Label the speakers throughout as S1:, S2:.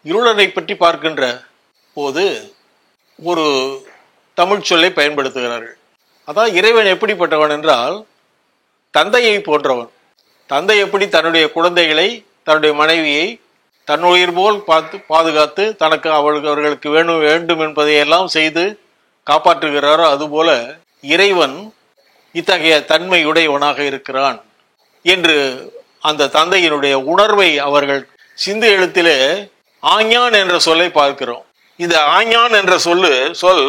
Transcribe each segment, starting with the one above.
S1: இருளனை பற்றி பார்க்கின்ற போது ஒரு தமிழ் சொல்லை பயன்படுத்துகிறார்கள். அதான் இறைவன் எப்படிப்பட்டவன் என்றால் தந்தையை போன்றவன். தந்தை எப்படி தன்னுடைய குழந்தைகளை, தன்னுடைய மனைவியை தன்னுயிர் போல் பாதுகாத்து தனக்கு அவர்களுக்கு வேண்டும் என்பதையெல்லாம் செய்து காப்பாற்றுகிறாரோ அதுபோல இறைவன் இத்தகைய தன்மையுடையவனாக இருக்கிறான் என்று அந்த தந்தையினுடைய உணர்வை அவர்கள் சிந்து எழுத்திலே ஆஞ்ஞான் என்ற சொல்லை பார்க்கிறோம். இந்த ஆஞ்ஞான் என்ற சொல்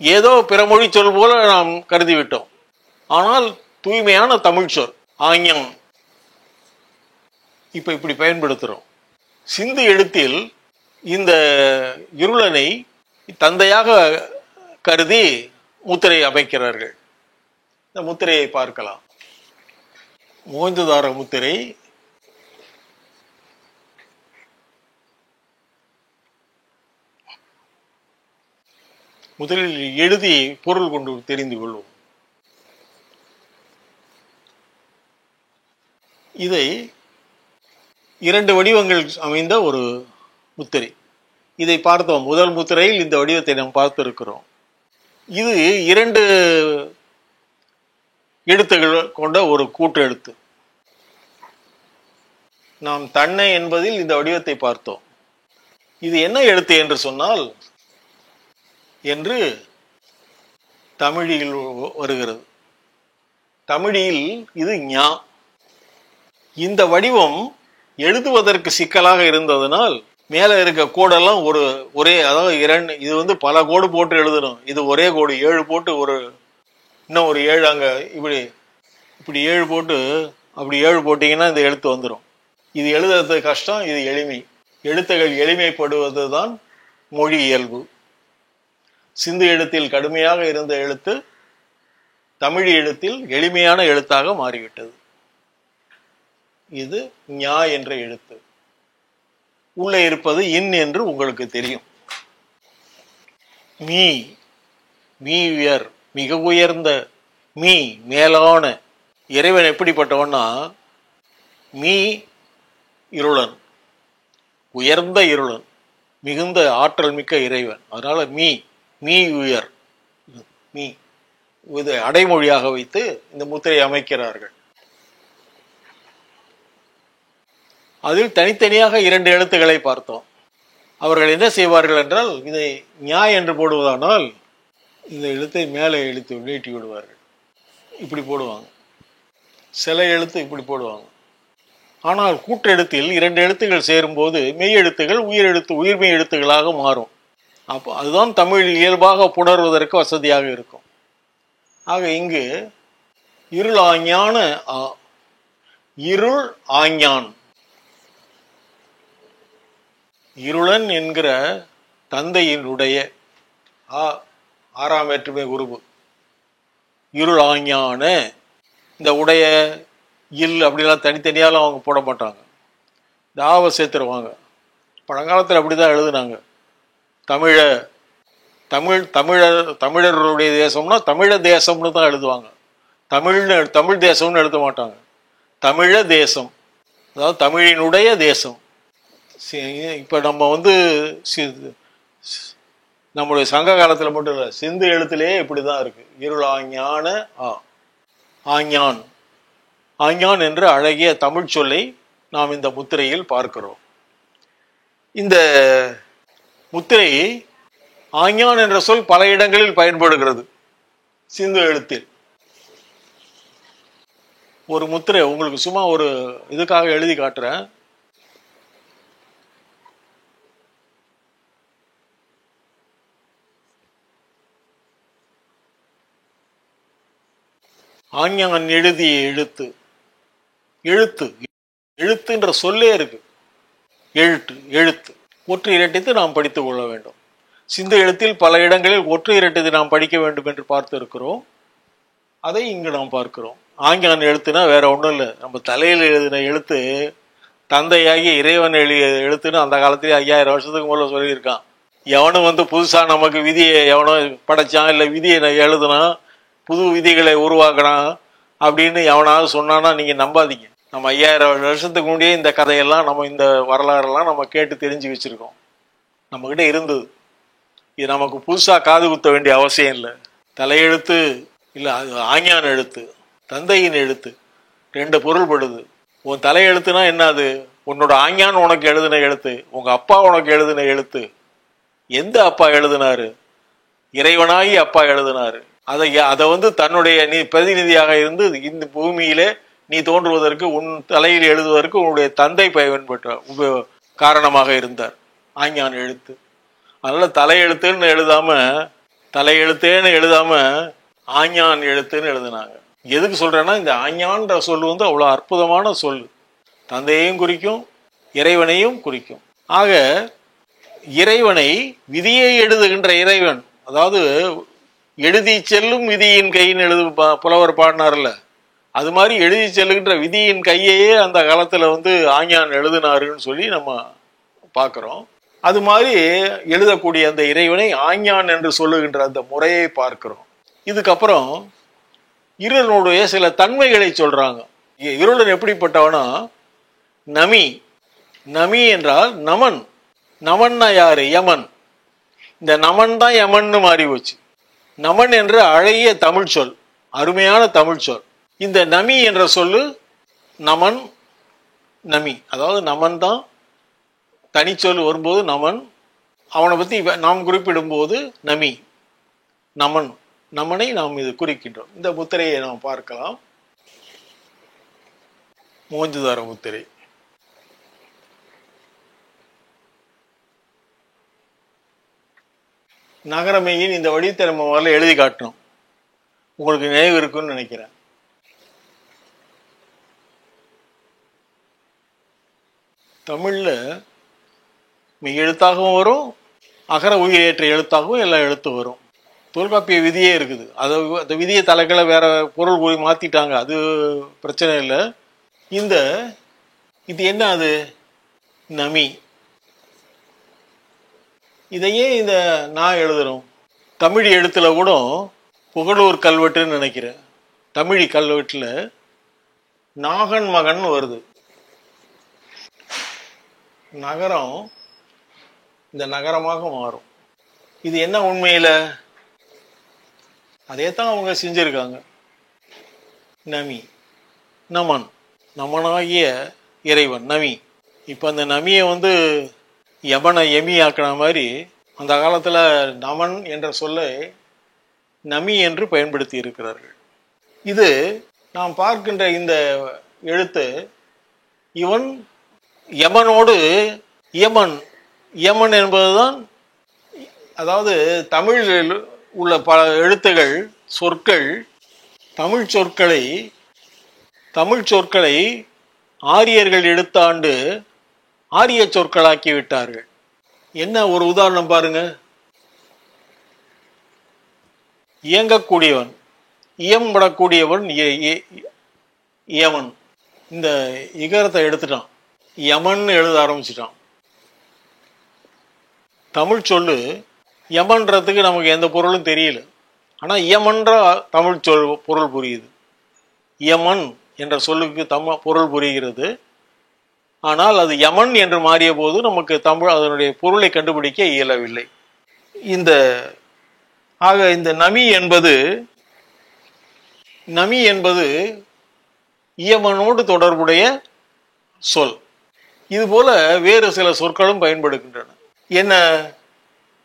S1: ஏதோ பிறமொழி சொல் போல நாம் கருதிவிட்டோம். ஆனால் தூய்மையான தமிழ் சொல் ஆஞ்ஞான். இப்ப இப்படி பயன்படுத்துறோம். சிந்து எழுத்தில் இந்த இருளனை தந்தையாக கருதி முத்திரை அமைக்கிறார்கள். இந்த முத்திரையை பார்க்கலாம். மோஹஞ்சதார முத்திரை. முதலில் எழுதி பொருள் கொண்டு தெரிந்து கொள்வோம். இதை 2 வடிவங்கள் அமைந்த ஒரு முத்திரை. இதை பார்த்தோம். முதல் முத்திரையில் இந்த வடிவத்தை நாம் பார்த்திருக்கிறோம். இது 2 எழுத்துகள் கொண்ட ஒரு கூட்டு எழுத்து. நாம் தன்னை என்பதில் இந்த வடிவத்தை பார்த்தோம். இது என்ன எழுத்து என்று சொன்னால் என்று தமிழில் வருகிறது. தமிழில் இது ஞா. இந்த வடிவம் எழுதுவதற்கு சிக்கலாக இருந்ததனால் மேல இருக்க கோடெல்லாம் ஒரே, அதாவது இது பல கோடு போட்டு எழுதணும். இது ஒரே கோடு 7 போட்டு இன்னும் ஒரு 7 அங்க இப்படி 7 போட்டு அப்படி 7 போட்டீங்கன்னா இந்த எழுத்து வந்துடும். இது எழுதுறது கஷ்டம், இது எளிமை. எழுத்துகள் எளிமைப்படுவது தான் மொழி இயல்பு. சிந்து எழுத்தில் கடுமையாக இருந்த எழுத்து தமிழ் எழுத்தில் எளிமையான எழுத்தாக மாறிவிட்டது. இது ஞா என்ற எழுத்து. உள்ளே இருப்பது இன் என்று உங்களுக்கு தெரியும். மீ உயர், மிக உயர்ந்த, மேலான. இறைவன் எப்படிப்பட்டவன்னா மீ இருளன், உயர்ந்த இருளன், மிகுந்த ஆற்றல் மிக்க இறைவன். அதனால மீ உயர், இதை அடைமொழியாக வைத்து இந்த முத்திரை அமைக்கிறார்கள். அதில் தனித்தனியாக 2 எழுத்துக்களை பார்த்தோம். அவர்கள் என்ன செய்வார்கள் என்றால் இதை ஞா என்று போடுவதானால் இந்த எழுத்தை மேலே எழுத்து நீட்டி விடுவார்கள். இப்படி போடுவாங்க. சில எழுத்து இப்படி போடுவாங்க. ஆனால் கூட்டெழுத்தில் 2 எழுத்துக்கள் சேரும்போது மெய் எழுத்துக்கள் உயிர்மெய் எழுத்துக்களாக மாறும். அப்போ அதுதான் தமிழ் இயல்பாக புணர்வதற்கு வசதியாக இருக்கும். ஆக இங்கு இருள் ஆஞ்ஞான இருள் ஆஞ்ஞான். இருளன் என்கிற தந்தையினுடைய 6ஆம் வேற்றுமை உருவு. இருள் ஆஞ்ஞான. இந்த உடைய இல் அப்படிலாம் தனித்தனியாலும் அவங்க போட மாட்டாங்க. தாவ சேர்த்துருவாங்க. பழங்காலத்தில் அப்படிதான் எழுதுனாங்க. தமிழர்களுடைய தேசம்னா தமிழ தேசம்னு தான் எழுதுவாங்க. தமிழ் தேசம்னு எழுத மாட்டாங்க. தமிழ தேசம், அதாவது தமிழினுடைய தேசம். இப்ப நம்ம நம்முடைய சங்க காலத்துல மட்டும் இல்லை, சிந்து எழுத்திலேயே இப்படிதான் இருக்கு. இருள் ஆஞ்ஞான ஆஞ்ஞான். ஆஞ்ஞான் என்ற அழகிய தமிழ் சொல்லை நாம் இந்த முத்திரையில் பார்க்கிறோம். இந்த முத்திரை ஆஞ்ஞான் என்ற சொல் பல இடங்களில் பயன்படுகிறது சிந்து எழுத்தில். ஒரு முத்திரை உங்களுக்கு சும்மா ஒரு இதுக்காக எழுதி காட்டுறேன். ஆஞ்ஞான் எழுதிய எழுத்து. எழுத்துன்ற சொல்லே இருக்கு. எழுத்து ஒற்று இரட்டித்து நாம் படித்துக் கொள்ள வேண்டும். சிந்து எழுத்தில் பல இடங்களில் ஒற்று இரட்டித்து நாம் படிக்க வேண்டும் என்று பார்த்து இருக்கிறோம். அதை இங்கு நாம் பார்க்கிறோம். ஆஞ்ஞான் எழுத்துனா வேற ஒன்றும் இல்லை, நம்ம தலையில் எழுதின எழுத்து. தந்தையாகி இறைவன் எழுதிய எழுத்துன்னு அந்த காலத்திலே 5000 வருஷத்துக்கு முதல்ல சொல்லியிருக்கான். எவனும் புதுசா நமக்கு விதியை எவனோ படைச்சான், இல்லை விதியை எழுதுனா புது விதிகளை உருவாக்கினான் அப்படின்னு எவனாவது சொன்னானா நீங்க நம்பாதீங்க. நம்ம 5000 வருஷத்துக்கு முன்னாடியே இந்த கதையெல்லாம் நம்ம இந்த வரலாறெல்லாம் நம்ம கேட்டு தெரிஞ்சு வச்சிருக்கோம். நம்மகிட்ட இருந்தது. இது நமக்கு புதுசா காது குத்த வேண்டிய அவசியம் இல்லை. தலையெழுத்து இல்லை, அது ஆஞ்ஞான் எழுத்து, தந்தையின் எழுத்து, 2 பொருள்படுது. உன் தலையெழுத்துனா என்ன? அது உன்னோட ஆஞ்ஞான் உனக்கு எழுதின எழுத்து, உங்க அப்பா உனக்கு எழுதின எழுத்து. எந்த அப்பா எழுதினாரு? இறைவனாகி அப்பா எழுதினாரு. அதை தன்னுடைய நீ பிரதிநிதியாக இருந்து இந்த பூமியிலே நீ தோன்றுவதற்கு, உன் தலையில் எழுதுவதற்கு உன்னுடைய தந்தை பயன்பட்ட காரணமாக இருந்தார். ஆஞ்ஞான் எழுத்து. அதனால தலையெழுத்துன்னு எழுதாம ஆஞ்ஞான் எழுத்துன்னு எழுதினாங்க. எதுக்கு சொல்றேன்னா, இந்த ஆஞ்ஞான்ற சொல் அவ்வளவு அற்புதமான சொல். தந்தையையும் குறிக்கும், இறைவனையும் குறிக்கும். ஆக இறைவனை, விதியை எழுதுகின்ற இறைவன், அதாவது எழுதி செல்லும் விதியின் கையின் எழுது புலவர் பாடினார்ல, அது மாதிரி எழுதி செல்லுகின்ற விதியின் கையையே அந்த காலத்துல ஆஞ்ஞான் எழுதினாருன்னு சொல்லி நம்ம பார்க்கிறோம். அது மாதிரி எழுதக்கூடிய அந்த இறைவனை ஆஞ்ஞான் என்று சொல்லுகின்ற அந்த முறையை பார்க்கிறோம். இதுக்கப்புறம் இருளனுடைய சில தன்மைகளை சொல்றாங்க. இருளன் எப்படிப்பட்டவனா, நமி. நமி என்றால் நமன். நமன்னா யாரு? யமன். இந்த நமன் தான் யமன்னு மாறி போச்சு. நமன் என்ற அழகிய தமிழ் சொல், அருமையான தமிழ் சொல். இந்த நமி என்ற சொல்லு நமன், நமி, அதாவது நமன் தான் தனிச்சொல் வரும்போது நமன், அவனை பத்தி நாம் குறிப்பிடும் போது நமி, நமன், நமனை நாம் இது குறிக்கின்றோம். இந்த முத்திரையை நாம் பார்க்கலாம். மோஞ்சுதார முத்திரை. நகரமையின் இந்த வடிவத்தை நம்ம முதல்ல எழுதி காட்டணும். உங்களுக்கு நினைவு இருக்குன்னு நினைக்கிறேன். தமிழ்ல மெய் எழுத்தாகவும் வரும், அகர உயிரேற்ற எழுத்தாகவும் எல்லா எழுத்தும் வரும். தொல்காப்பிய விதியே இருக்குது. அந்த விதியை தலைகளை வேற பொருள் போய் மாத்திட்டாங்க, அது பிரச்சனை இல்லை. இது என்ன? அது நமி. இதையே இந்த நான் எழுதுறோம். தமிழ் எழுத்துல கூட புகழூர் கல்வெட்டுன்னு நினைக்கிறேன். தமிழி கல்வெட்டுல நாகன் மகன் வருது. நகரம் இந்த நகரமாக மாறும். இது என்ன? உண்மையில அதே தான் அவங்க செஞ்சிருக்காங்க. நமி, நமன், நமனாகிய இறைவன் நமி. இப்ப அந்த நமியை யமனை எமி ஆக்கின மாதிரி அந்த காலத்துல நமன் என்ற சொல்லை நமி என்று பயன்படுத்தி இருக்கிறார்கள். இது நாம் பார்க்கின்ற இந்த எழுத்து, இவன் யமனோடு யமன். யமன் என்பதுதான், அதாவது தமிழில் உள்ள பல எழுத்துகள், சொற்கள், தமிழ் சொற்களை ஆரியர்கள் எடுத்தாண்டு ஆரிய சொற்களாக்கி விட்டார்கள். என்ன ஒரு உதாரணம் பாருங்க. இயங்கக்கூடியவன், இயம்படக்கூடியவன் யமன். இந்த இகரத்தை எடுத்துட்டான், யமன் எழுத ஆரம்பிச்சிட்டான். தமிழ் சொல்லு யமன்றதுக்கு நமக்கு எந்த பொருளும் தெரியல. ஆனா யமன்ற தமிழ் சொல் பொருள் புரியுது. யமன் என்ற சொல்லுக்கு பொருள் புரிகிறது. ஆனால் அது யமன் என்று மாறிய போது நமக்கு தமிழ் அதனுடைய பொருளை கண்டுபிடிக்க இயலவில்லை. ஆக இந்த நமி என்பது யமனோடு தொடர்புடைய சொல். இது போல வேறு சில சொற்களும் பயன்படுகின்றன. என்ன?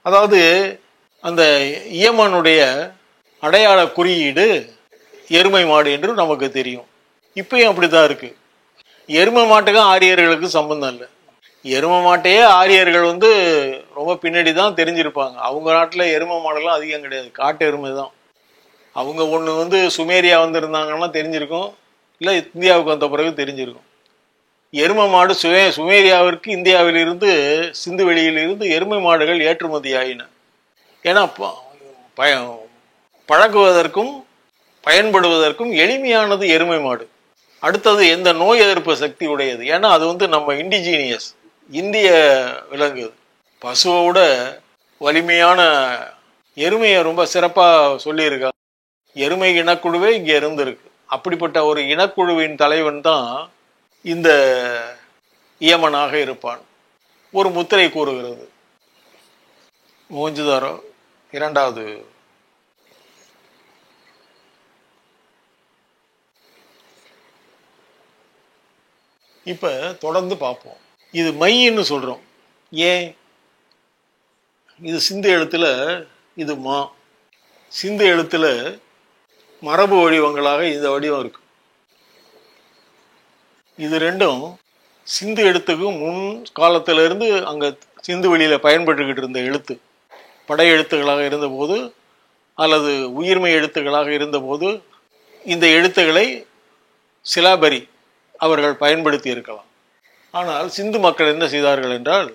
S1: அதாவது அந்த யமனுடைய அடையாள குறியீடு எருமை மாடு என்று நமக்கு தெரியும். இப்பயும் அப்படித்தான் இருக்கு. எருமை மாட்டுக்கு ஆரியர்களுக்கு சம்பந்தம் இல்லை. எருமை மாட்டையே ஆரியர்கள் ரொம்ப பின்னாடி தான் தெரிஞ்சிருப்பாங்க. அவங்க நாட்டில் எருமை மாடெல்லாம் அதிகம் கிடையாது, காட்டு எருமை தான். அவங்க ஒன்று சுமேரியா வந்திருந்தாங்கன்னா தெரிஞ்சிருக்கும், இல்லை இந்தியாவுக்கு வந்த பிறகு தெரிஞ்சிருக்கும். எருமை மாடு சுமேரியாவிற்கு இந்தியாவிலிருந்து, சிந்து வெளியிலிருந்து எருமை மாடுகள் ஏற்றுமதி ஆயின. ஏன்னா பழகுவதற்கும் பயன்படுவதற்கும் எளிமையானது எருமை மாடு. அடுத்தது எந்த நோய் எதிர்ப்பு சக்தி உடையது. ஏன்னா அது நம்ம இண்டிஜீனியஸ், இந்திய விலங்கு. பசுவோட வலிமையான எருமையை ரொம்ப சிறப்பாக சொல்லியிருக்காங்க. எருமை இனக்குழுவே இங்கே இருந்திருக்கு. அப்படிப்பட்ட ஒரு இனக்குழுவின் தலைவன் தான் இந்த இயமனாக இருப்பான். ஒரு முத்திரை கூறுகிறது. மோஞ்சுதாரோ இரண்டாவது. இப்ப தொடர்ந்து பார்ப்போம். இது மைன்னு சொல்றோம். ஏன்? இது சிந்து எழுத்துல, இது மா. சிந்து எழுத்துல மரபு வடிவங்களாக இந்த வடிவம் இருக்கு. இது ரெண்டும் சிந்து எழுத்துக்கும் முன் காலத்திலிருந்து அங்க சிந்து வெளியில பயன்பட்டுக்கிட்டு இருந்த எழுத்து, படை எழுத்துக்களாக இருந்தபோது அல்லது உயிர்மை எழுத்துக்களாக இருந்தபோது இந்த எழுத்துக்களை சிலாபரி அவர்கள் பயன்படுத்தி இருக்கலாம். ஆனால் சிந்து மக்கள் என்ன செய்தார்கள் என்றால்,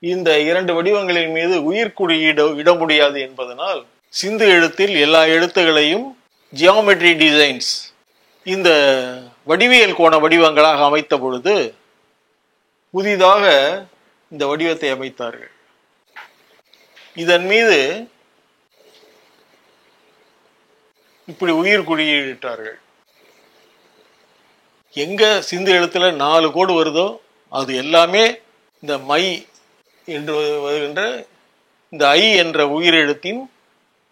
S1: இந்த இரண்டு வடிவங்களின் மீது உயிர்க்குறியீடு இட முடியாது என்பதனால் சிந்து எழுத்தில் எல்லா எழுத்துக்களையும் ஜியாமெட்ரி டிசைன்ஸ், இந்த வடிவியல் கோண வடிவங்களாக அமைத்த பொழுது புதிதாக இந்த வடிவத்தை அமைத்தார்கள். இதன் மீது இப்படி உயிர் குறியிட்டார்கள். எங்க சிந்து எழுத்துல 4 கோடு வருதோ அது எல்லாமே இந்த மை என்று வருகின்ற இந்த ஐ என்ற உயிரெழுத்தின்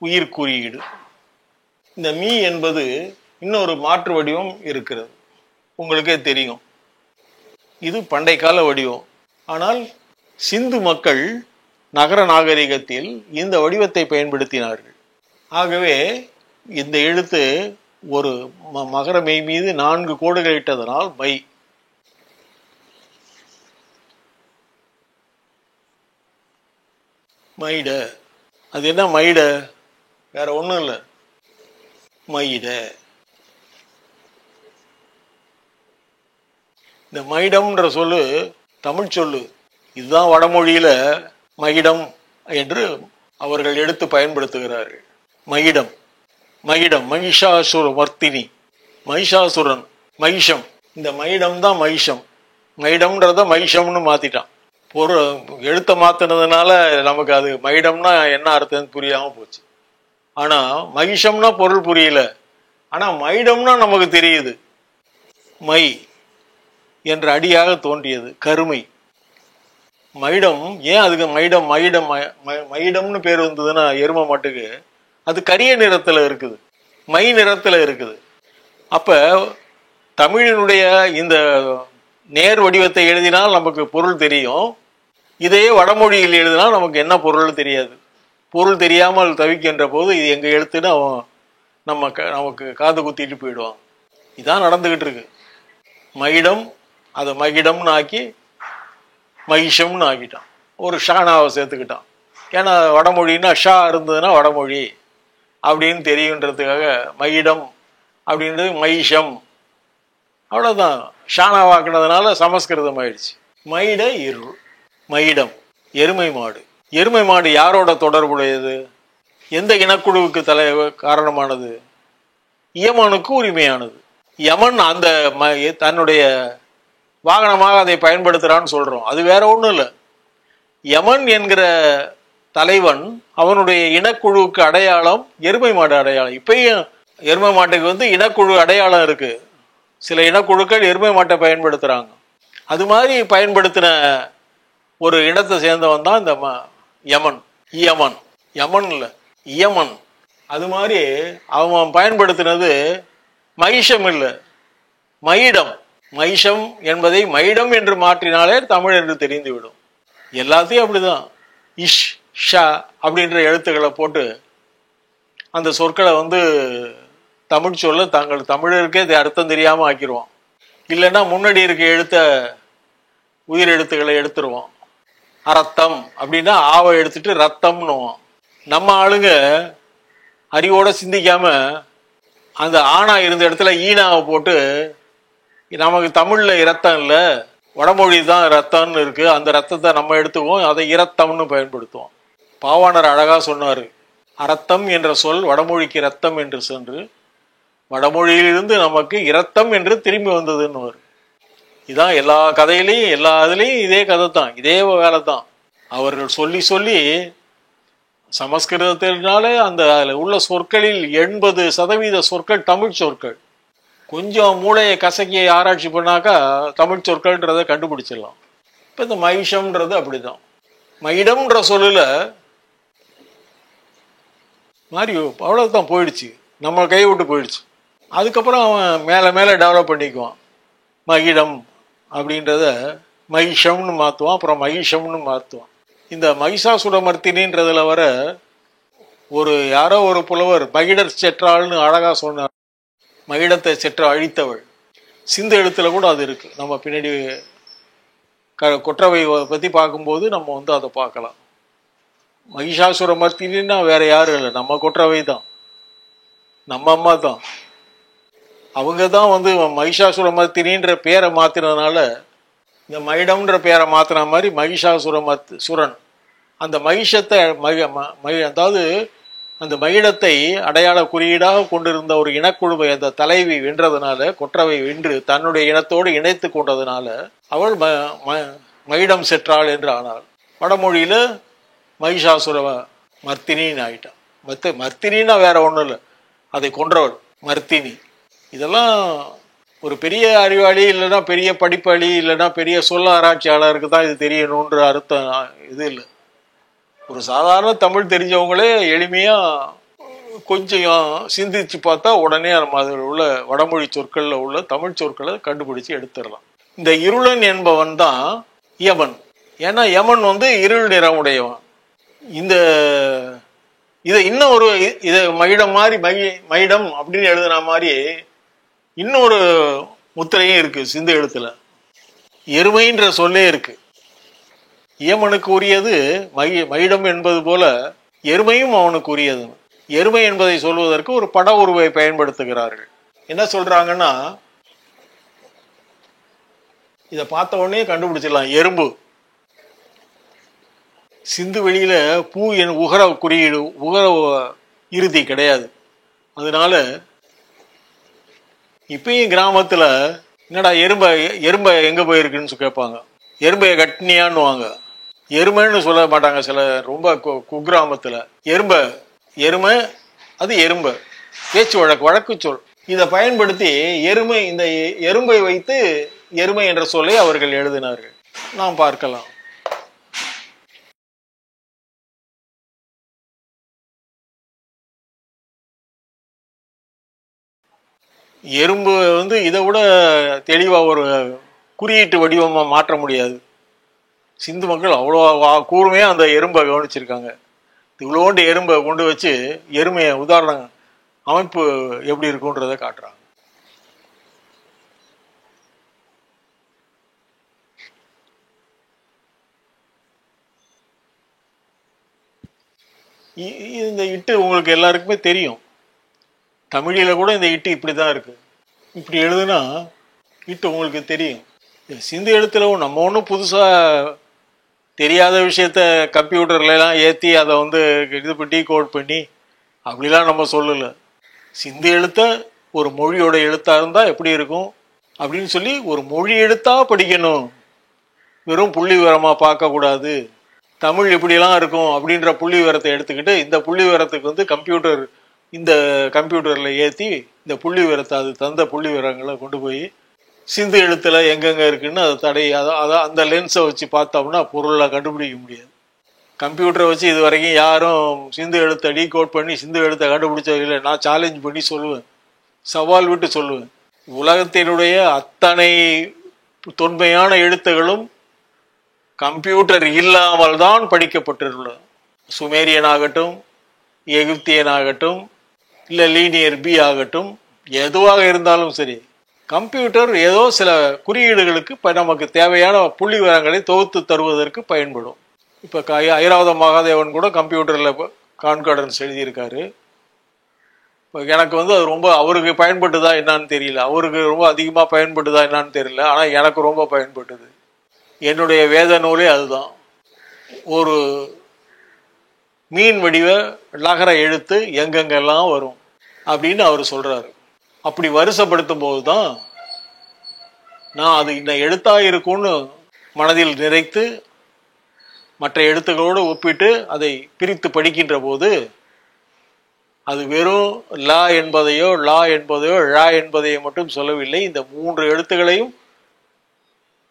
S1: உயிர் குறியீடு. இந்த மீ என்பது இன்னொரு மாற்று வடிவம் இருக்கிறது, உங்களுக்கே தெரியும். இது பண்டை கால வடிவம். ஆனால் சிந்து மக்கள் நகர நாகரிகத்தில் இந்த வடிவத்தை பயன்படுத்தினார்கள். ஆகவே இந்த எழுத்து ஒரு மகர மெய் மீது 4 கோடுகள் இட்டதனால் மை. மைட, அது என்ன மைட? வேற ஒண்ணும் இல்லை, மைட. இந்த மைடம்ன்ற சொல்லு தமிழ் சொல்லு. இதுதான் வடமொழியில மகிடம் என்று அவர்கள் எடுத்து பயன்படுத்துகிறார்கள். மகிடம், மகிடம், மகிஷாசுர மர்த்தினி, மகிஷாசுரன், மகிஷம். இந்த மகிடம் தான் மகிஷம். மகிடம்ன்றத மகிஷம்னு மாத்திட்டான். பொருள் எழுத்த மாத்தினதுனால நமக்கு அது மகிடம்னா என்ன அர்த்தம் புரியாம போச்சு. ஆனா மகிஷம்னா பொருள் புரியல. ஆனா மைடம்னா நமக்கு தெரியுது. மை என்ற அடியாக தோன்றியது கருமை. மைடம் ஏன் அதுக்கு மைடம் மைடம் மைடம்னு பேர் வந்ததுன்னா எரும மாட்டுக்கு அது கரிய நிறத்துல இருக்குது, மை நிறத்துல இருக்குது. அப்ப தமிழினுடைய இந்த நேர் வடிவத்தை எழுதினால் நமக்கு பொருள் தெரியும். இதையே வடமொழியில் எழுதினால் நமக்கு என்ன பொருள் தெரியாது. பொருள் தெரியாமல் தவிக்கின்ற போது இது எங்க எழுத்துன்னு அவன் நமக்கு காது குத்திட்டு போயிடுவான். இதான் நடந்துகிட்டு இருக்கு. மகிடம் அதை மகிடம்னு ஆக்கி மகிஷம்னு ஆக்கிட்டான். ஒரு ஷானாவை சேர்த்துக்கிட்டான். ஏன்னா வடமொழின்னா ஷா இருந்ததுன்னா வடமொழி அப்படின்னு தெரியுன்றதுக்காக மகிடம் அப்படின்றது மகிஷம், அவ்வளவுதான். ஷானாவாக்குனதுனால சமஸ்கிருதம் ஆயிடுச்சு. மைட இருள். மகிடம் எருமை மாடு. எருமை மாடு யாரோட தொடர்புடையது? எந்த இனக்குழுவுக்கு காரணமானது? யமனுக்கு உரிமையானது. யமன் அந்த தன்னுடைய வாகனமாக அதை பயன்படுத்துறான்னு சொல்றோம். அது வேற ஒண்ணும் இல்லை. யமன் என்கிற தலைவன் அவனுடைய இனக்குழுவுக்கு அடையாளம் எருமை மாடு அடையாளம். இப்பயும் எருமை மாட்டுக்கு இனக்குழு அடையாளம் இருக்கு. சில இனக்குழுக்கள் எருமை மாட்டை பயன்படுத்துறாங்க. அது மாதிரி பயன்படுத்தின ஒரு இனத்தை சேர்ந்தவன் தான் இந்த யமன். யமன், யமன் இல்ல யமன். அது மாதிரி அவன் பயன்படுத்தினது மகிஷம் இல்லை, மயிடம். மகிஷம் என்பதை மைடம் என்று மாற்றினாலே தமிழ் என்று தெரிந்துவிடும். எல்லாத்தையும் அப்படிதான் இஷ் ஷா அப்படின்ற எழுத்துக்களை போட்டு அந்த சொற்களை தமிழ் சொல்ல தாங்கள் தமிழருக்கே அர்த்தம் தெரியாம ஆக்கிடுவோம். இல்லைன்னா முன்னாடி இருக்க உயிர் எழுத்துக்களை எடுத்துருவோம். அரத்தம் அப்படின்னா ஆவை எடுத்துட்டு ரத்தம்னுவோம். நம்ம ஆளுங்க அறிவோட சிந்திக்காம அந்த ஆனா இருந்த இடத்துல ஈனாவை போட்டு நமக்கு தமிழ்ல இரத்தம் இல்லை, வடமொழி தான் ரத்தம்னு இருக்கு, அந்த ரத்தத்தை நம்ம எடுத்துக்குவோம், அதை இரத்தம்னு பயன்படுத்துவோம். பாவாணர் அழகா சொன்னாரு, அரத்தம் என்ற சொல் வடமொழிக்கு ரத்தம் என்று சென்று வடமொழியிலிருந்து நமக்கு இரத்தம் என்று திரும்பி வந்ததுன்னு. இதான் எல்லா கதையிலையும் எல்லா இதுலையும் இதே கதை தான், இதே வேலை தான். அவர்கள் சொல்லி சொல்லி சமஸ்கிருதத்தினாலே அந்த அதில் உள்ள சொற்களில் 80% சொற்கள் தமிழ் சொற்கள். கொஞ்சம் மூளையை கசக்கி ஆராய்ச்சி பண்ணாக்கா தமிழ் சொற்கள்ன்றதை கண்டுபிடிச்சிடலாம். இப்போ இந்த மகிஷம்ன்றது அப்படிதான். மகிடம்ன்ற சொல்லல மாதிரி அவ்வளோதான் போயிடுச்சு, நம்ம கை விட்டு போயிடுச்சு. அதுக்கப்புறம் அவன் மேலே மேலே டெவலப் பண்ணிக்குவான். மகிடம் அப்படின்றத மகிஷம்னு மாற்றுவான், அப்புறம் மகிஷம்னு மாற்றுவான். இந்த மகிஷாசுரமர்த்தினின்றதுல வர யாரோ ஒரு புலவர் மகிடர் செற்றாள்னு அழகா சொன்னார். மகிடத்தை செற்ற அழித்தவள். சிந்து எழுத்துல கூட அது இருக்கு. நம்ம பின்னாடி கொற்றவை பத்தி பார்க்கும்போது நம்ம அதை பார்க்கலாம். மகிஷாசுரமர்த்தினா வேற யாரும் இல்லை, நம்ம கொற்றவை தான், நம்ம அம்மா தான். அவங்க தான் மகிஷாசுரமர்த்தினின்ற பேரை மாத்தினதுனால இந்த மகிடம்ன்ற பேரை மாத்தின மாதிரி சுரன் அந்த மகிஷத்தை அதாவது அந்த மகிடத்தை அடையாள குறியீடாக கொண்டிருந்த ஒரு இனக்குழுவை அந்த தலைவி வென்றதுனால, கொற்றவை வென்று தன்னுடைய இனத்தோடு இணைத்து கொண்டதுனால அவள் மகிடம் செற்றாள் என்று ஆனாள். வடமொழியில மகிஷாசுர மர்த்தினின்னு ஆயிட்டான். மர்த்தினா வேற ஒன்றும் இல்லை, அதை கொன்றவள் மர்த்தினி. இதெல்லாம் ஒரு பெரிய அறிவாளி இல்லைன்னா பெரிய படிப்பாளி இல்லைன்னா பெரிய சொல்ல ஆராய்ச்சியாளருக்கு தான் இது தெரியணுன்ற அர்த்தம் இது இல்லை. ஒரு சாதாரண தமிழ் தெரிஞ்சவங்களே எளிமையா கொஞ்சம் சிந்திச்சு பார்த்தா உடனே நம்ம அதில் உள்ள வடமொழி சொற்கள்ல உள்ள தமிழ் சொற்களை கண்டுபிடிச்சு எடுத்துடலாம். இந்த இருளன் என்பவன் தான் யமன். ஏன்னா யமன் இருள் நிறம் உடையவன். இதை இன்னும் இதை மகிடம் மாதிரி மகிடம் அப்படின்னு எழுதுன மாதிரி இன்னொரு முத்திரையும் இருக்கு சிந்து எழுத்துல. எருமைன்ற சொல்லே இருக்கு. யமனுக்கு உரியது மகிடம் என்பது போல எருமையும் அவனுக்கு உரியது. எருமை என்பதை சொல்வதற்கு ஒரு பட உருவை பயன்படுத்துகிறார்கள். என்ன சொல்றாங்கன்னா, இதை பார்த்த உடனே கண்டுபிடிச்சிடலாம். எறும்பு சிந்து வெளியில பூ உகர குறியீடு உகர இறுதி கிடையாது. அதனால இப்பயும் கிராமத்துல என்னடா எறும்பை எங்க போயிருக்குன்னு கேட்பாங்க. எறும்பைய கட்டினியான்னு. எருமைன்னு சொல்ல மாட்டாங்க சில ரொம்ப குக்கிராமத்துல. எருமை அது எறும்பை பேச்சு வழக்கு சொல். இதை பயன்படுத்தி இந்த எறும்பை வைத்து எருமை என்ற சொல்லை அவர்கள் எழுதினார்கள். நாம் பார்க்கலாம். எறும்பு இதை விட தெளிவா ஒரு குறியீட்டு வடிவமா மாற்ற முடியாது. சிந்து மக்கள் அவ்வளோ கூர்மையா அந்த எறும்பை கவனிச்சிருக்காங்க. இவ்வளோண்டு எறும்பை கொண்டு வச்சு எருமைய உதாரணம் அமைப்பு எப்படி இருக்குன்றதை காட்டுறாங்க. இந்த இட்டு உங்களுக்கு எல்லாருக்குமே தெரியும். தமிழில கூட இந்த இட்டு இப்படிதான் இருக்கு. இப்படி எழுதுனா இட்டு உங்களுக்கு தெரியும். சிந்து எழுத்துல நம்ம ஒன்றும் புதுசா தெரியாத விஷயத்த கம்ப்யூட்டர்ல எல்லாம் ஏற்றி அதை இது பண்ணி கோட் பண்ணி அப்படிலாம் நம்ம சொல்லலை. சிந்து எழுத்த ஒரு மொழியோட எழுத்தா இருந்தா எப்படி இருக்கும் அப்படின்னு சொல்லி ஒரு மொழி எழுத்தா படிக்கணும். வெறும் புள்ளி விவரமா பார்க்க கூடாது. தமிழ் இப்படிலாம் இருக்கும் அப்படின்ற புள்ளி விவரத்தை எடுத்துக்கிட்டு இந்த புள்ளி விவரத்துக்கு கம்ப்யூட்டர் இந்த கம்ப்யூட்டர்ல ஏற்றி இந்த புள்ளி விவரத்தை அது தந்த புள்ளி விவரங்களை கொண்டு போய் சிந்து எழுத்துல எங்கெங்க இருக்குன்னு அதை அந்த லென்ஸை வச்சு பார்த்தோம்னா பொருளை கண்டுபிடிக்க முடியாது. கம்ப்யூட்டரை வச்சு இது வரைக்கும் யாரும் சிந்து எழுத்தை டீகோட் பண்ணி சிந்து எழுத்தை கண்டுபிடிச்சது இல்லை. நான் சேலஞ்ச் பண்ணி சொல்லுவேன், சவால் விட்டு சொல்லுவேன். உலகத்தினுடைய அத்தனை தொன்மையான எழுத்துகளும் கம்ப்யூட்டர் இல்லாமல் தான் படிக்கப்பட்டுள்ளது. சுமேரியன் ஆகட்டும், எகிப்தியன் ஆகட்டும், இல்லை லீனியர் பி ஆகட்டும், எதுவாக இருந்தாலும் சரி கம்ப்யூட்டர் ஏதோ சில குறியீடுகளுக்கு நமக்கு தேவையான புள்ளி விவரங்களை தொகுத்து தருவதற்கு பயன்படும். இப்போ ஐராவத மகாதேவன் கூட கம்ப்யூட்டரில் கான்கார்டன்ஸ் எழுதியிருக்காரு. இப்போ எனக்கு அது ரொம்ப அவருக்கு பயன்பட்டுதா என்னான்னு தெரியல, அவருக்கு ரொம்ப அதிகமாக பயன்பட்டுதா என்னான்னு தெரியல. ஆனால் எனக்கு ரொம்ப பயன்பட்டுது. என்னுடைய வேத நூலே அதுதான். ஒரு மீன் வடிவ லகர எழுத்து எங்கெங்கெல்லாம் வரும் அப்படின்னு அவர் சொல்றாரு. அப்படி வரிசைப்படுத்தும் போது தான் நான் அது இந்த எழுத்தா இருக்கும்னு மனதில் நிறைத்து மற்ற எழுத்துக்களோடு ஒப்பிட்டு அதை பிரித்து படிக்கின்ற போது அது வெறும் லா என்பதையோ லா என்பதையோ ழா என்பதையோ மட்டும் சொல்லவில்லை. இந்த 3 எழுத்துக்களையும்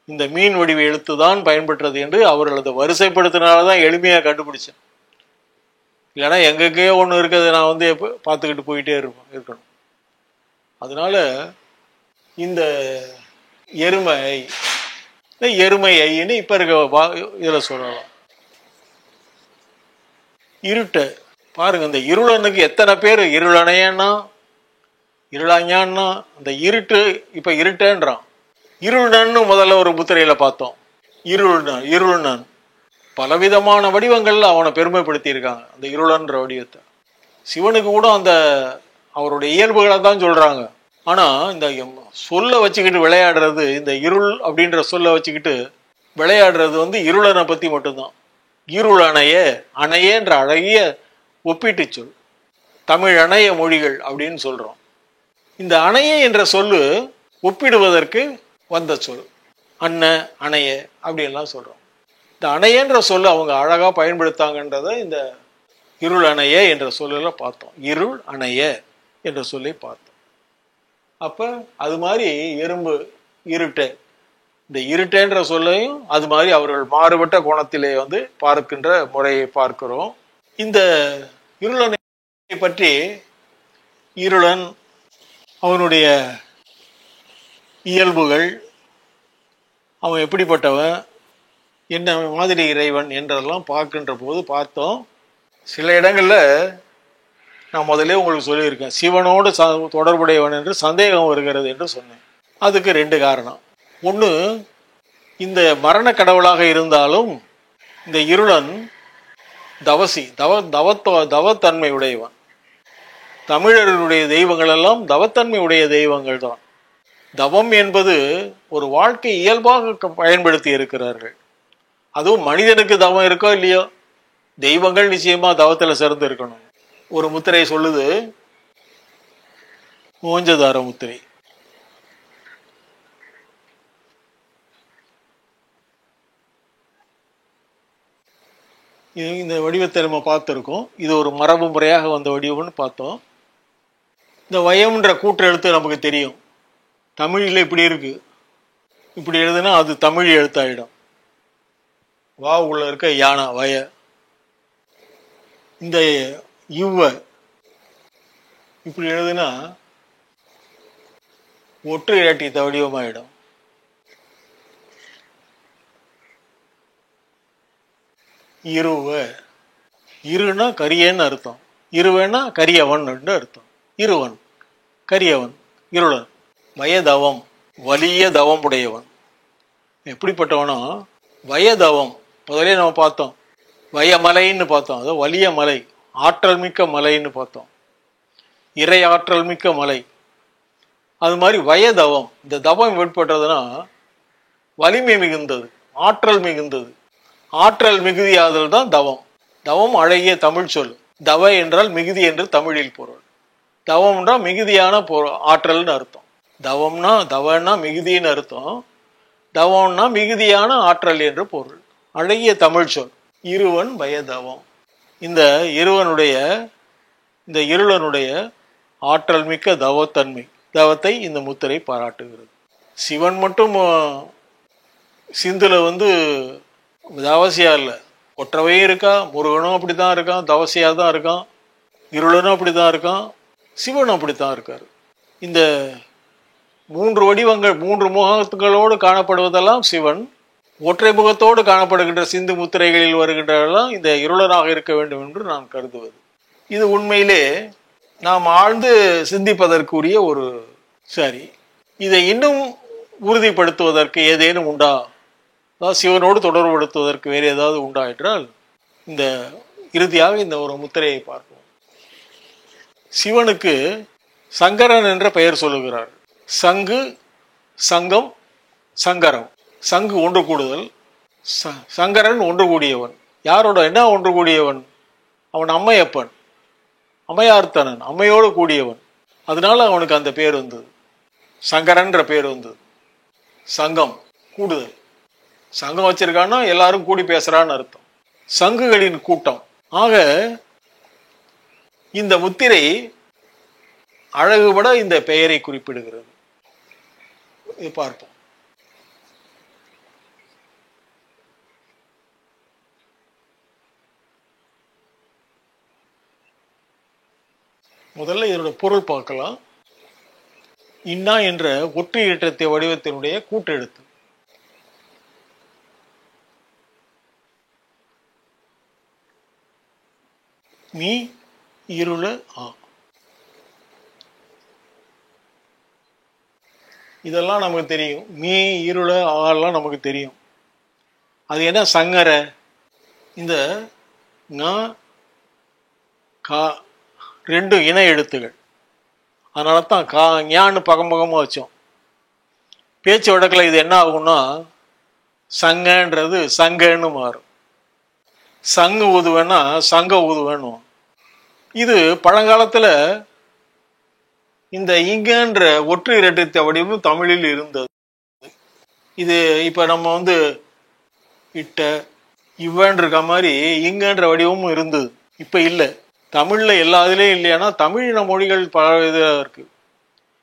S1: இந்த மீன் வடிவ எழுத்து தான் பயன்பெற்றது என்று அவர்கள் அதை வரிசைப்படுத்தினால்தான் எளிமையாக கண்டுபிடிச்சேன். இல்லைன்னா எங்கெங்கேயோ ஒன்று இருக்கிறது நான் வந்து பார்த்துக்கிட்டு போயிட்டே இருக்கணும். அதனால இந்த எருமை ஐன்னு இப்ப இருக்க இதுல சொல்லலாம். இருட்டு பாருங்க, இந்த இருளனுக்கு எத்தனை பேர் இருளணையன்னா இருளாஞான்னா அந்த இருட்டு இப்ப இருட்டேன்றான். இருள்னு முதல்ல ஒரு முத்திரையில பார்த்தோம். இருள்னன் பலவிதமான வடிவங்கள்ல அவனை பெருமைப்படுத்தி இருக்காங்க. அந்த இருளன்ற வடிவத்தை சிவனுக்கு கூட அந்த அவருடைய இயல்புகளை தான் சொல்றாங்க. ஆனா இந்த சொல்ல வச்சுக்கிட்டு விளையாடுறது, இந்த இருள் அப்படின்ற சொல்ல வச்சுக்கிட்டு விளையாடுறது வந்து இருளனை பத்தி மட்டும்தான். இருள் அணையன்ற அழகிய ஒப்பீட்டு சொல், தமிழ் அணைய மொழிகள் அப்படின்னு சொல்றோம். இந்த அணைய என்ற சொல்லு ஒப்பிடுவதற்கு வந்த சொல். அணைய அப்படின்லாம் சொல்றோம். இந்த அணையன்ற சொல்லு அவங்க அழகா பயன்படுத்தாங்கன்றத இந்த இருள் அணைய என்ற சொல்ல பார்த்தோம். இருள் அணைய என்ற சொல்லை பார்த்தோம். அப்ப அது மாதிரி எறும்பு இருட்டு, இந்த இருட்டேன்ற சொல்லையும் அது மாதிரி அவர்கள் மாறுபட்ட கோணத்திலே வந்து பார்க்கின்ற முறையை பார்க்கிறோம். இந்த இருளனை பற்றி இருளன் அவனுடைய இயல்புகள், அவன் எப்படிப்பட்டவன், என்ன மாதிரி இறைவன் என்றெல்லாம் பார்க்கின்ற போது பார்த்தோம். சில இடங்கள்ல நான் முதலே உங்களுக்கு சொல்லியிருக்கேன், சிவனோடு தொடர்புடையவன் என்று சந்தேகம் வருகிறது என்று சொன்னேன். அதுக்கு 2 காரணம். ஒன்று, இந்த மரண கடவுளாக இருந்தாலும் இந்த இருளன் தவத்தன்மை உடையவன். தமிழர்களுடைய தெய்வங்கள் எல்லாம் தவத்தன்மை உடைய தெய்வங்கள் தான். தவம் என்பது ஒரு வாழ்க்கை இயல்பாக பயன்படுத்தி இருக்கிறார்கள். அதுவும் மனிதனுக்கு தவம் இருக்கோ இல்லையோ, தெய்வங்கள் நிச்சயமா தவத்தில் சிறந்து இருக்கணும். ஒரு முத்திரை சொல்லுது, மோஞ்சதார முத்திரை. இந்த வடிவத்தை நம்ம பார்த்துருக்கோம். இது ஒரு மரபு முறையாக வந்த வடிவம்னு பார்த்தோம். இந்த வயம்ன்ற கூற்று எழுத்து நமக்கு தெரியும். தமிழில் இப்படி இருக்கு, இப்படி எழுதுனா அது தமிழ் எழுத்தாயிடும். வா உள்ள இருக்க யானா வய. இந்த இவ்வ இப்படி எழுதுனா ஒற்று இரட்டி வடிவமாயிடும். இருவ, இருனா கரியன்னு அர்த்தம், இருவனா கரியவன் அர்த்தம். இருவன் கரியவன், இருளன். வயதவம் வலிய தவம் உடையவன். எப்படிப்பட்டவனோ வயதவம் முதலே நம்ம பார்த்தோம். வயமலைன்னு பார்த்தோம், அது வலிய மலை, ஆற்றல் மிக்க மலைன்னு பார்த்தோம், இறை ஆற்றல் மிக்க மலை. அது மாதிரி வயதவம், இந்த தவம் ஏற்பட்டதுன்னா வலிமை மிகுந்தது, ஆற்றல் மிகுந்தது. ஆற்றல் மிகுதியாதல் தான் தவம். தவம் அழகிய தமிழ் சொல். தவ என்றால் மிகுதி என்று தமிழில் பொருள். தவம்னா மிகுதியான ஆற்றல்னு அர்த்தம். தவம்னா மிகுதின்னு அர்த்தம். தவம்னா மிகுதியான ஆற்றல் என்று பொருள். அழகிய தமிழ் சொல். இருவன் வயதவம். இந்த இருளனுடைய ஆற்றல் மிக்க தவத்தன்மை, தவத்தை இந்த முத்திரை பாராட்டுகிறது. சிவன் மட்டும் சிந்துல வந்து தவசியா இல்லை, ஒற்றவையும் இருக்கா. முருகனும் அப்படித்தான் இருக்கான், தவசியா தான் இருக்கான். இருளனும் அப்படித்தான் இருக்கான், சிவனும் அப்படித்தான் இருக்காரு. இந்த 3 வடிவங்கள், 3 முகங்களோடு காணப்படுவதெல்லாம் சிவன். ஒற்றை முகத்தோடு காணப்படுகின்ற சிந்து முத்திரைகளில் வருகின்றதெல்லாம் இந்த இருளனாக இருக்க வேண்டும் என்று நான் கருதுவது. இது உண்மையிலே நாம் ஆழ்ந்து சிந்திப்பதற்குரிய ஒரு சரி. இதை இன்னும் உறுதிப்படுத்துவதற்கு ஏதேனும் உண்டா, அதாவது சிவனோடு தொடர்புபடுத்துவதற்கு வேறு ஏதாவது உண்டா என்றால், இந்த இறுதியாக இந்த ஒரு முத்திரையை பார்ப்போம். சிவனுக்கு சங்கரன் என்ற பெயர் சொல்லுகிறார். சங்கு, சங்கம், சங்கரம். சங்கு ஒன்று கூடுதல், சங்கரன் ஒன்று கூடியவன். யாரோட என்ன ஒன்று கூடியவன்? அவன் அம்மையப்பன், அம்மையார்த்தனன், அம்மையோடு கூடியவன். அதனால அவனுக்கு அந்த பேர் வந்தது, சங்கரன்ற பேர் வந்தது. சங்கம் கூடுதல், சங்கம் வச்சிருக்கான்னா எல்லாரும் கூடி பேசுறான்னு அர்த்தம். சங்குகளின் கூட்டம். ஆக இந்த முத்திரை அழகுபட இந்த பெயரை குறிப்பிடுகிறது. இது பார்ப்போம். முதல்ல இதோட பொருள் பார்க்கலாம். இன்னா என்ற ஒற்றை ஈற்றத்தை வடிவத்தினுடைய கூட்டெழுத்து. மீ இருள ஆ. இதெல்லாம் நமக்கு தெரியும். மீ இருள ஆலாம் நமக்கு தெரியும். அது என்ன சங்கர? இந்த கா ரெண்டு இணை எழுத்துகள். அதனால தான் கா ஞான்னு பகமுகமாக வச்சோம். பேச்சு வழக்கில் இது என்ன ஆகும்னா சங்கன்றது சங்கன்னு மாறும். சங்கு ஊதுவேன்னா சங்க ஊதுவேணும். இது பழங்காலத்தில் இந்த இங்கன்ற ஒற்று இரட்டை வடிவம் தமிழில் இருந்தது. இது இப்போ நம்ம இட்ட இவன் இருக்க மாதிரி இங்கன்ற வடிவமும் இருந்தது. இப்போ இல்லை. தமிழில் எல்லா இதுலேயும் இல்லையானா தமிழின மொழிகள் பல இதாக இருக்குது.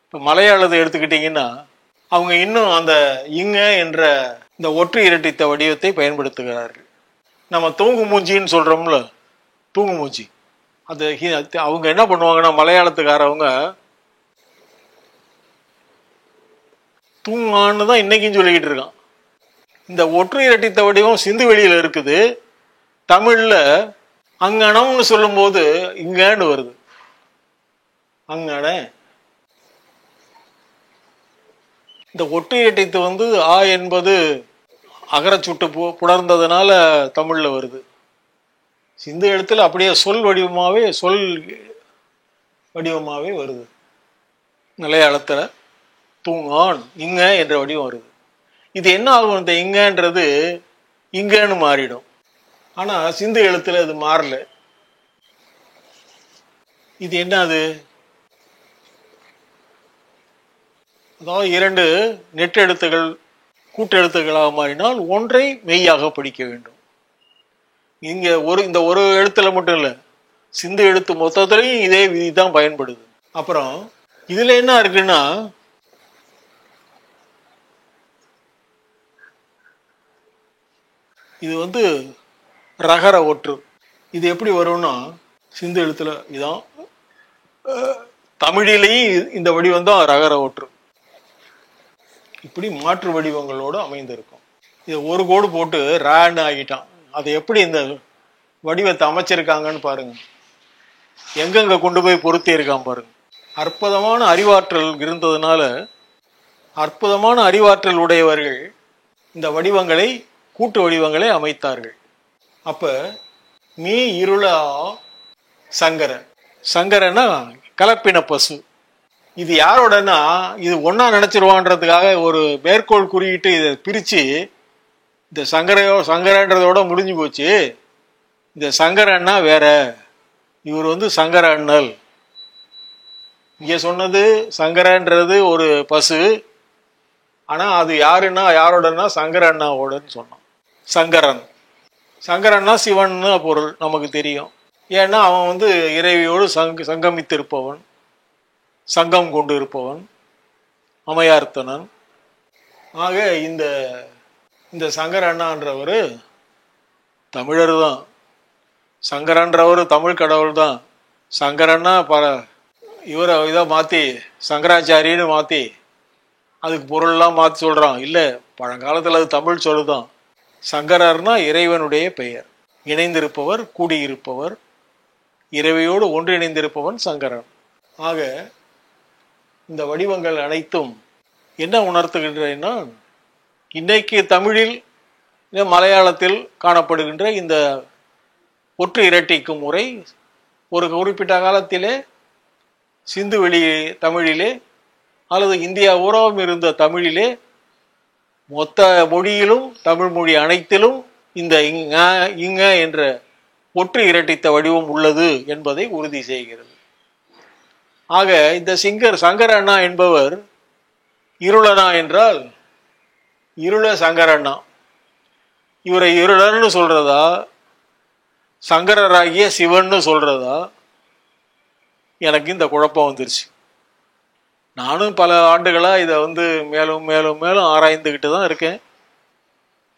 S1: இப்போ மலையாளத்தை எடுத்துக்கிட்டிங்கன்னா அவங்க இன்னும் அந்த இங்க என்ற இந்த ஒற்று இரட்டித்த வடிவத்தை பயன்படுத்துகிறார்கள். நம்ம தூங்கு மூஞ்சின்னு சொல்கிறோம்ல, தூங்கு மூஞ்சி, அது அவங்க என்ன பண்ணுவாங்கன்னா மலையாளத்துக்காரவங்க தூங்கான்னு தான் இன்னைக்கும் சொல்லிக்கிட்டு இருக்கான். இந்த ஒற்று இரட்டித்த வடிவம் சிந்து வெளியில் இருக்குது. தமிழில் அங்கனம்னு சொல்லும்போது இங்கன்னு வருது. அங்கன இந்த ஒற்று இரட்டித்து ஆ என்பது அகரச்சுட்டு புணர்ந்ததுனால தமிழில் வருது. சிந்து எழுத்துல அப்படியே சொல் வடிவமாகவே வருது. மலையாளத்தில் தூங்கான் இங்க என்ற வடிவம் வருது. இது என்ன ஆகும்? இந்த இங்கன்றது இங்கன்னு மாறிடும். ஆனால் சிந்து எழுத்துல அது மாறல. இது என்ன? அது அதாவது இரண்டு நெட்டெழுத்துகள் கூட்டெழுத்துக்களாக மாறினால் ஒன்றை மெய்யாக படிக்க வேண்டும். இங்க இந்த ஒரு எழுத்துல மட்டும் இல்லை, சிந்து எழுத்து மொத்தத்திலையும் இதே விதி தான் பயன்படுது. அப்புறம் இதுல என்ன இருக்குன்னா இது ரகர ஒற்று. இது எப்படி வரும்னா சிந்து எழுத்துல இதான், தமிழிலேயும் இந்த வடிவம் தான் ரகர ஒற்று. இப்படி மாற்று வடிவங்களோடு அமைந்திருக்கும். இது ஒரு கோடு போட்டு ரான்னு ஆகிட்டான். அதை எப்படி இந்த வடிவத்தை அமைச்சிருக்காங்கன்னு பாருங்க. எங்கெங்க கொண்டு போய் பொருத்தி இருக்கான் பாருங்க. அற்புதமான அறிவாற்றல் இருந்ததுனால அற்புதமான அறிவாற்றல் உடையவர்கள் இந்த வடிவங்களை கூட்டு வடிவங்களை அமைத்தார்கள். அப்ப மீ இருளா சங்கர. சங்கரன்னா கலப்பின பசு. இது யாரோடனா இது ஒன்னா நினைச்சிருவான்றதுக்காக ஒரு மேற்கோள் குறியிட்டு இதை பிரிச்சு இந்த சங்கரன்றதோட முடிஞ்சு போச்சு. இந்த சங்கரன்னா வேற, இவர் சங்கர அண்ணல். இங்க சொன்னது சங்கரன்றது ஒரு பசு, ஆனா அது யாரோடனா சங்கர அண்ணாவோடன்னு சொன்னான். சங்கரன், சங்கரன்னா சிவன்னு பொருள் நமக்கு தெரியும். ஏன்னா அவன் இறைவியோடு சங்கமித்திருப்பவன், சங்கம் கொண்டு இருப்பவன், அமையார்த்தனன். ஆக இந்த சங்கர அண்ணான்றவர் தமிழர் தான். சங்கரன்றவர் தமிழ் கடவுள் தான். சங்கரன்னா இவரை இதை மாற்றி சங்கராச்சாரின்னு மாற்றி அதுக்கு பொருள்லாம் மாற்றி சொல்கிறான். இல்லை, பழங்காலத்தில் அது தமிழ் சொல்லுதான். சங்கரர்னா இறைவனுடைய பெயர். இணைந்திருப்பவர், கூடியிருப்பவர், இறைவையோடு ஒன்றிணைந்திருப்பவன் சங்கரன். ஆக இந்த வடிவங்கள் அனைத்தும் என்ன உணர்த்துகின்றன? இன்னைக்கு தமிழில் மலையாளத்தில் காணப்படுகின்ற இந்த ஒற்று இரட்டிக்கும் முறை ஒரு குறிப்பிட்ட காலத்திலே சிந்து வெளி தமிழிலே அல்லது இந்தியா ஊராவும் இருந்த தமிழிலே மொத்த மொழியிலும் தமிழ் மொழி அனைத்திலும் இந்த இங்க என்ற ஒற்று இரட்டித்த வடிவம் உள்ளது என்பதை உறுதி செய்கிறது. ஆக இந்த சங்கர அண்ணா என்பவர் இருளனா என்றால் இருள சங்கர அண்ணா. இவரை இருளன்னு சொல்றதா, சங்கரராகிய சிவன்னு சொல்றதா, எனக்கு இந்த குழப்பம் வந்துருச்சு. நானும் பல ஆண்டுகளாக இதை மேலும் மேலும் மேலும் ஆராய்ந்துக்கிட்டு தான் இருக்கேன்.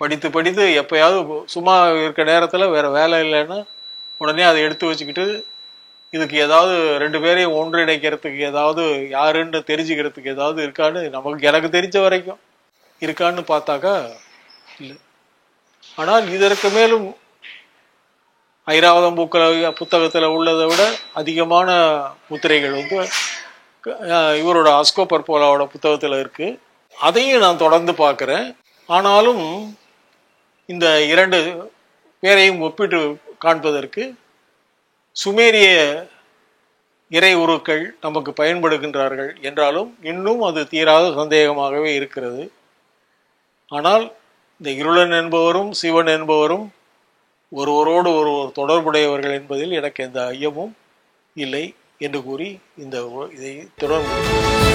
S1: படித்து படித்து எப்பயாவது சும்மா இருக்க நேரத்தில் வேறு வேலை இல்லைன்னா உடனே அதை எடுத்து வச்சுக்கிட்டு இதுக்கு ஏதாவது ரெண்டு பேரையும் ஒன்றிணைக்கிறதுக்கு ஏதாவது யாருன்னு தெரிஞ்சுக்கிறதுக்கு ஏதாவது இருக்கான்னு எனக்கு தெரிஞ்ச வரைக்கும் இருக்கான்னு பார்த்தாக்கா இல்லை. ஆனால் இதற்கு மேலும் ஐராவதம் புத்தகத்தில் உள்ளதை விட அதிகமான முத்திரைகள் இவரோட அஸ்கோபர் போலாவோட புத்தகத்தில் இருக்கு. அதையும் நான் தொடர்ந்து பார்க்குறேன். ஆனாலும் இந்த இரண்டு பேரையும் ஒப்பிட்டு காண்பதற்கு சுமேரிய இறை உருக்கள் நமக்கு பயன்படுகின்றார்கள் என்றாலும் இன்னும் அது தீராத சந்தேகமாகவே இருக்கிறது. ஆனால் இந்த இருளன் என்பவரும் சிவன் என்பவரும் ஒருவரோடு ஒருவர் தொடர்புடையவர்கள் என்பதில் எனக்கு எந்த ஐயமும் இல்லை என்று கூறி இதை தொடர்ந்து